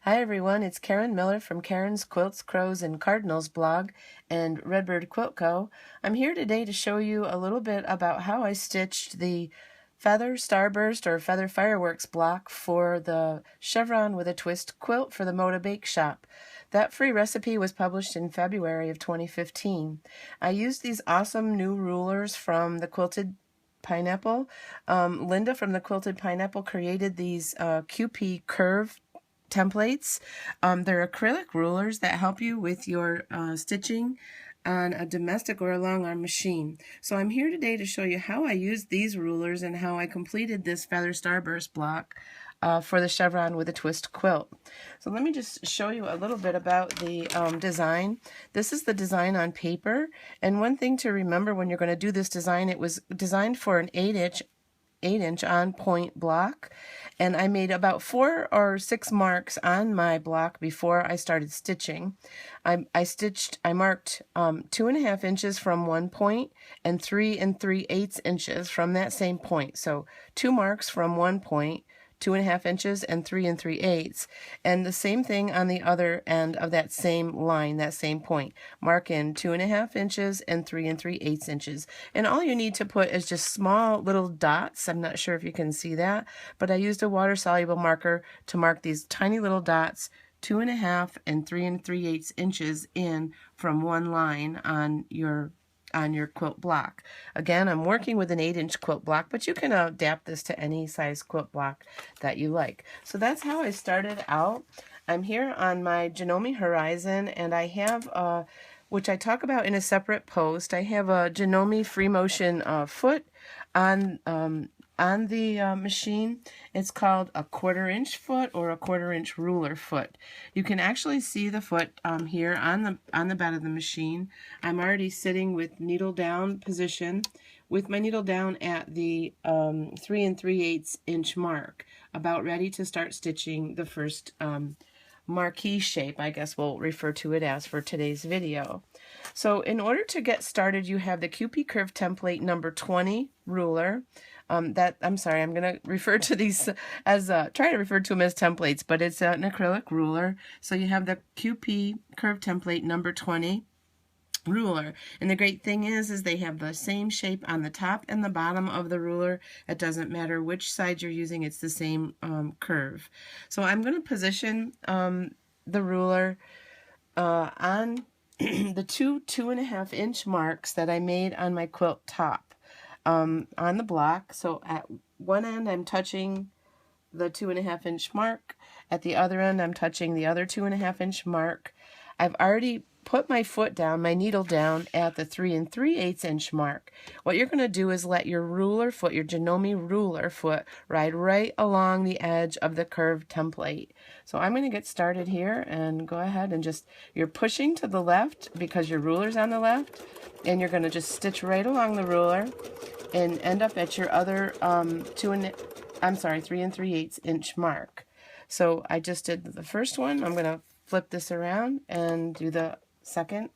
Hi everyone, it's Karen Miller from Karen's Quilts, Crows, and Cardinals blog and Redbird Quilt Co. I'm here today to show you a little bit about how I stitched the Feather Starburst or Feather Fireworks block for the Chevron with a Twist quilt for the Moda Bake Shop. That free recipe was published in February of 2015. I used these awesome new rulers from the Quilted Pineapple. Linda from the Quilted Pineapple created these QP curve templates. They're acrylic rulers that help you with your stitching on a domestic or a long arm machine. So I'm here today to show you how I used these rulers and how I completed this Feather Starburst block for the Chevron with a Twist quilt. So let me just show you a little bit about the design. This is the design on paper, and one thing to remember when you're going to do this design, it was designed for an 8-inch on point block, and I made about 4 or 6 marks on my block before I started stitching. I marked 2.5 inches from one point and 3 3/8 inches from that same point. So 2 marks from one point, 2.5 inches and 3 3/8, and the same thing on the other end of that same line, that same point. Mark in 2.5 inches and 3 3/8 inches, and all you need to put is just small little dots. I'm not sure if you can see that, but I used a water-soluble marker to mark these tiny little dots, 2.5 and 3 3/8 inches in from one line on your quilt block. Again, I'm working with an 8-inch quilt block, but you can adapt this to any size quilt block that you like. So that's how I started out. I'm here on my Janome Horizon, and I have, which I talk about in a separate post, I have a Janome free motion foot on the machine. It's called a 1/4 inch foot or a 1/4 inch ruler foot. You can actually see the foot here on the bed of the machine. I'm already sitting with needle down position, with my needle down at the 3 3/8 inch mark, about ready to start stitching the first marquee shape, I guess we'll refer to it as for today's video. So in order to get started, you have the QP Curve template number 20 ruler. I'm going to refer to these as, try to refer to them as templates, but it's an acrylic ruler. So you have the QP Curve template number 20 ruler, and the great thing is they have the same shape on the top and the bottom of the ruler. It doesn't matter which side you're using, it's the same curve. So I'm going to position the ruler on the two 2.5 inch marks that I made on my quilt top on the block. So at one end I'm touching the 2.5 inch mark, at the other end I'm touching the other 2.5 inch mark. I've already put my foot down, my needle down at the 3 3/8 inch mark. What you're going to do is let your ruler foot, your Janome ruler foot, ride right along the edge of the curved template. So I'm going to get started here and go ahead and you're pushing to the left because your ruler's on the left, and you're going to just stitch right along the ruler and end up at your other 3 3/8 inch mark. So I just did the first one. I'm going to flip this around and do the second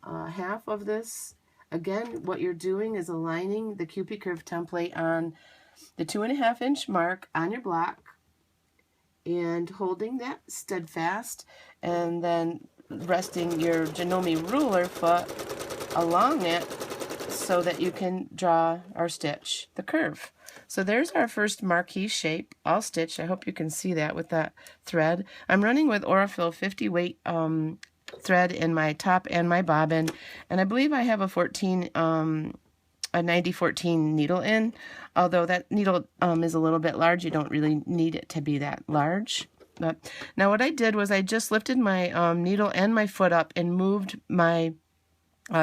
half of this. Again, what you're doing is aligning the QP Curve template on the 2.5 inch mark on your block and holding that steadfast, and then resting your Janome ruler foot along it so that you can draw or stitch the curve. So there's our first marquee shape, all stitched. I hope you can see that with that thread. I'm running with Aurifil 50 weight thread in my top and my bobbin, and I believe I have a 9014 needle in, although that needle is a little bit large. You don't really need it to be that large. But now what I did was I just lifted my needle and my foot up and moved my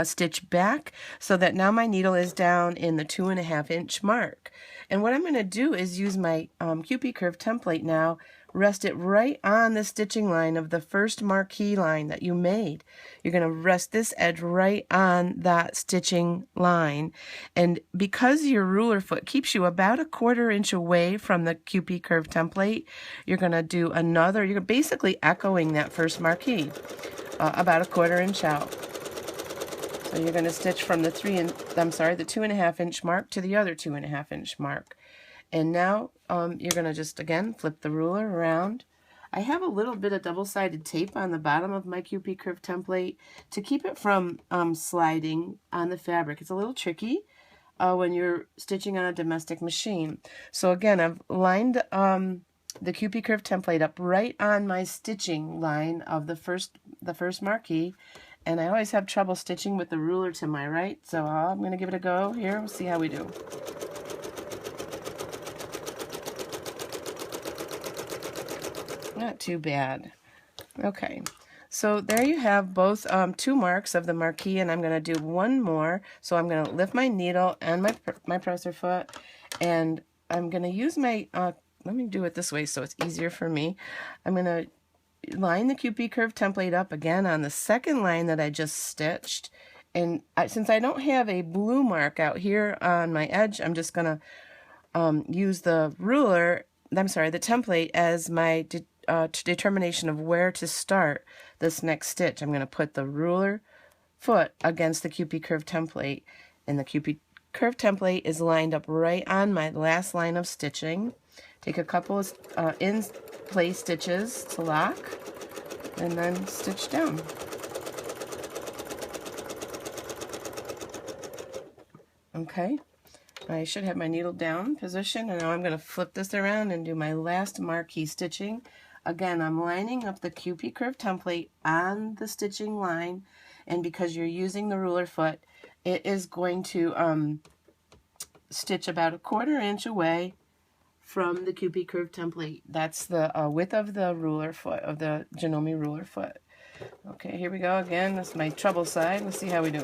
stitch back so that now my needle is down in the 2.5 inch mark. And what I'm going to do is use my QP Curve template now, rest it right on the stitching line of the first marquee line that you made. You're going to rest this edge right on that stitching line, and because your ruler foot keeps you about a 1/4 inch away from the QP Curve template, you're going to do another, you're basically echoing that first marquee about a 1/4 inch out. So you're going to stitch from the 2.5 inch mark to the other 2.5 inch mark. And now you're going to just, again, flip the ruler around I have a little bit of double-sided tape on the bottom of my QP Curve template to keep it from sliding on the fabric. It's a little tricky when you're stitching on a domestic machine. So again, I've lined the QP Curve template up right on my stitching line of the first marquee, and I always have trouble stitching with the ruler to my right, so I'm going to give it a go here. We'll see how we do. Not too bad. Okay, so there you have both two marks of the marquee, and I'm going to do one more. So I'm going to lift my needle and my presser foot, and I'm going to use my, let me do it this way so it's easier for me. I'm going to line the QP Curve template up again on the second line that I just stitched. And since I don't have a blue mark out here on my edge, I'm just going to use the ruler, the template as my determination of where to start this next stitch. I'm going to put the ruler foot against the QP Curve template, and the QP Curve template is lined up right on my last line of stitching. Take a couple of in place stitches to lock, and then stitch down. Okay, I should have my needle down position, and now I'm going to flip this around and do my last marquee stitching. Again, I'm lining up the QP Curve template on the stitching line, and because you're using the ruler foot, it is going to stitch about 1/4 inch away from the QP Curve template. That's the width of the ruler foot, of the Janome ruler foot. Okay, here we go again. That's my treble side. Let's see how we do.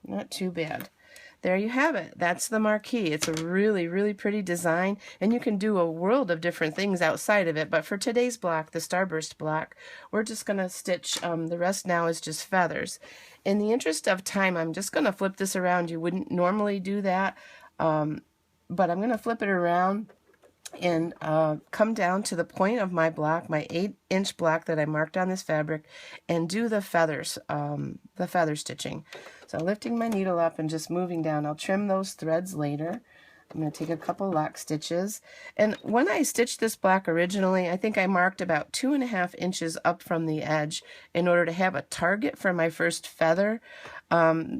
Not too bad. There you have it. That's the marquee. It's a really, really pretty design, and you can do a world of different things outside of it. But for today's block, the Starburst block, we're just going to stitch, the rest now is just feathers. In the interest of time, I'm just going to flip this around. You wouldn't normally do that, but I'm going to flip it around and come down to the point of my block, my 8-inch block that I marked on this fabric, and do the feathers, the feather stitching. So lifting my needle up and just moving down. I'll trim those threads later. I'm going to take a couple lock stitches. And when I stitched this block originally, I think I marked about 2.5 inches up from the edge in order to have a target for my first feather,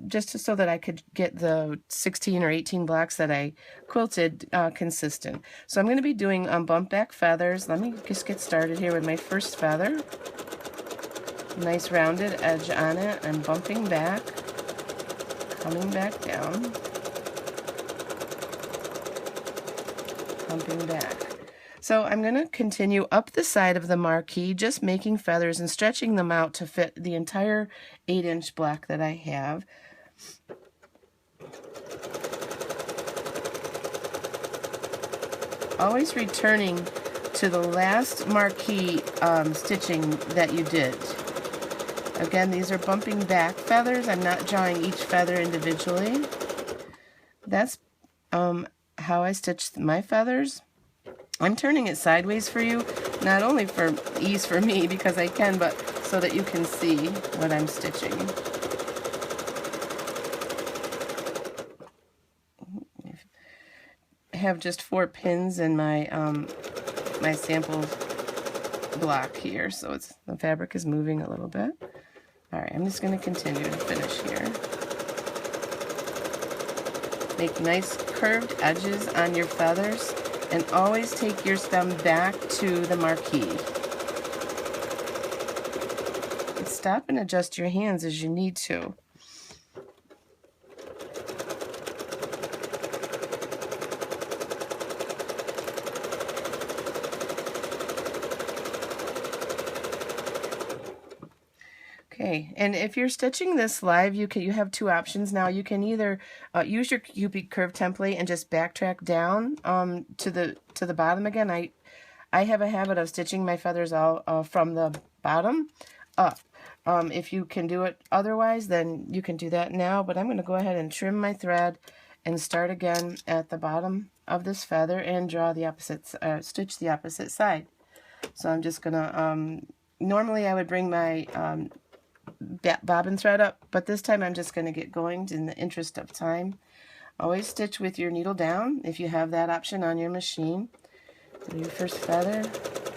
just so that I could get the 16 or 18 blocks that I quilted consistent. So I'm going to be doing bump back feathers. Let me just get started here with my first feather. Nice rounded edge on it. I'm bumping back, coming back down, bumping back. So I'm going to continue up the side of the marquee, just making feathers and stretching them out to fit the entire 8-inch block that I have. Always returning to the last marquee stitching that you did. Again, these are bumping back feathers. I'm not drawing each feather individually. That's how I stitch my feathers. I'm turning it sideways for you, not only for ease for me because I can, but so that you can see what I'm stitching. I have just 4 pins in my my sample block here, so the fabric is moving a little bit. All right, I'm just going to continue to finish here. Make nice curved edges on your feathers, and always take your stem back to the marquee. And stop and adjust your hands as you need to. Okay, and if you're stitching this live, you have 2 options now. You can either use your QP Curve template and just backtrack down to the bottom again. I have a habit of stitching my feathers all from the bottom up. If you can do it otherwise, then you can do that now. But I'm going to go ahead and trim my thread and start again at the bottom of this feather and draw the opposite, stitch the opposite side. So I'm just going to normally I would bring my bobbin thread up, but this time I'm just going to get going in the interest of time. Always stitch with your needle down if you have that option on your machine. Do your first feather.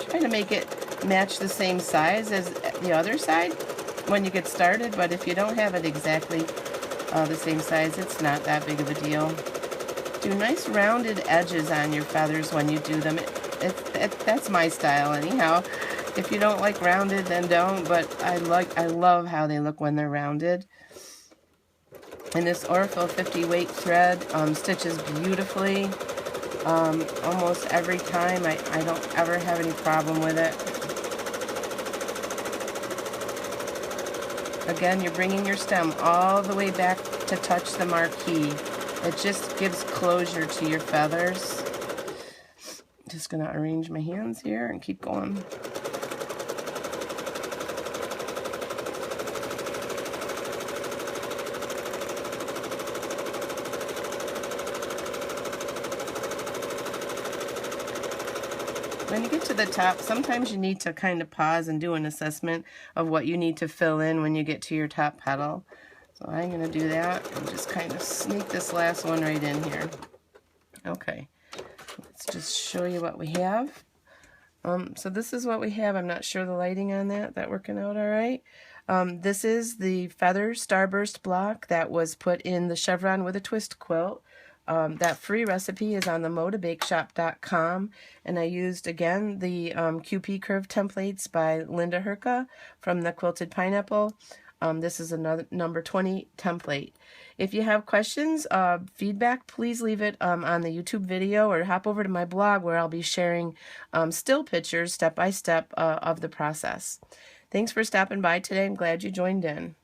Try to make it match the same size as the other side when you get started, but if you don't have it exactly the same size, it's not that big of a deal. Do nice rounded edges on your feathers when you do them. That's my style anyhow. If you don't like rounded, then don't, but I love how they look when they're rounded. And this Orfil 50 weight thread stitches beautifully almost every time. I don't ever have any problem with it. Again, you're bringing your stem all the way back to touch the marquee. It just gives closure to your feathers. Just gonna arrange my hands here and keep going. When you get to the top, sometimes you need to kind of pause and do an assessment of what you need to fill in when you get to your top petal. So I'm going to do that and just kind of sneak this last one right in here. Okay, let's just show you what we have. So this is what we have. I'm not sure the lighting on that working out all right. This is the Feather Starburst block that was put in the Chevron with a twist quilt. That free recipe is on the modabakeshop.com, and I used again the QP curve templates by Hrcka from the Quilted Pineapple. This is another number 20 template. If you have questions, feedback, please leave it on the YouTube video or hop over to my blog where I'll be sharing still pictures step by step of the process. Thanks for stopping by today. I'm glad you joined in.